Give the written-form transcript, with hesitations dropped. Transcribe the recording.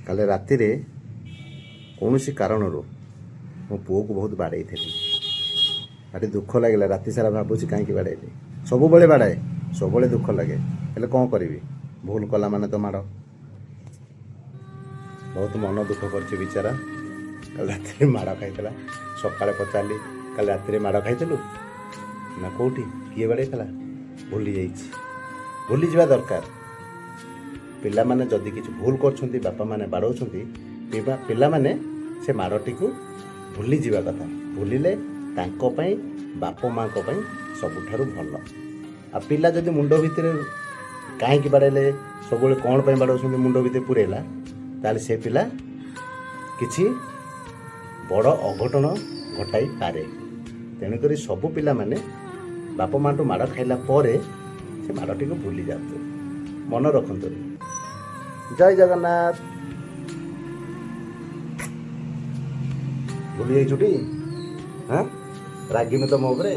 କାଲି ରାତିରେ କୌଣସି କାରଣରୁ ମୋ ପୁଅକୁ ବହୁତ ବାଡ଼େଇଥିଲି। ଭାରି ଦୁଃଖ ଲାଗିଲା। ରାତି ସାରା ଭାବୁଛି କାହିଁକି ବାଡ଼େଇଲି। ସବୁବେଳେ ବାଡ଼ାଏ, ସବୁବେଳେ ଦୁଃଖ ଲାଗେ, ହେଲେ କ'ଣ କରିବି, ଭୁଲ କଲା ମାନେ ତ ମାଡ଼। ବହୁତ ମନ ଦୁଃଖ କରିଛି ବିଚାରା। କାଲି ରାତିରେ ମାଡ଼ ଖାଇଥିଲା। ସକାଳେ ପଚାରିଲି, କାଲି ରାତିରେ ମାଡ଼ ଖାଇଥିଲୁ ନା କେଉଁଠି, କିଏ ବାଡ଼େଇଥିଲା? ଭୁଲି ଯାଇଛି। ଭୁଲିଯିବା ଦରକାର। ପିଲାମାନେ ଯଦି କିଛି ଭୁଲ କରୁଛନ୍ତି, ବାପାମାନେ ବାଡ଼ଉଛନ୍ତି, ପିଲାମାନେ ସେ ମାଡ଼ଟିକୁ ଭୁଲିଯିବା କଥା। ଭୁଲିଲେ ତାଙ୍କ ପାଇଁ, ବାପା ମାଆଙ୍କ ପାଇଁ ସବୁଠାରୁ ଭଲ। ଆଉ ପିଲା ଯଦି ମୁଣ୍ଡ ଭିତରେ କାହିଁକି ବାଡ଼େଇଲେ, ସବୁବେଳେ କ'ଣ ପାଇଁ ବାଡ଼ଉଛନ୍ତି ମୁଣ୍ଡ ଭିତରେ ପୁରେଇଲା, ତାହେଲେ ସେ ପିଲା କିଛି ବଡ଼ ଅଘଟଣ ଘଟାଇପାରେ। ତେଣୁକରି ସବୁ ପିଲାମାନେ ବାପା ମାଆଠୁ ମାଡ଼ ଖାଇଲା ପରେ ସେ ମାଡ଼ଟିକୁ ଭୁଲି ଯାଆନ୍ତୁ, ମନେ ରଖନ୍ତୁ। ଜୟ ଜଗନ୍ନାଥ। ଭୁଲି ଯାଇଛୁଟି? ରାଗିନୁ ତ ମୋ ଉପରେ?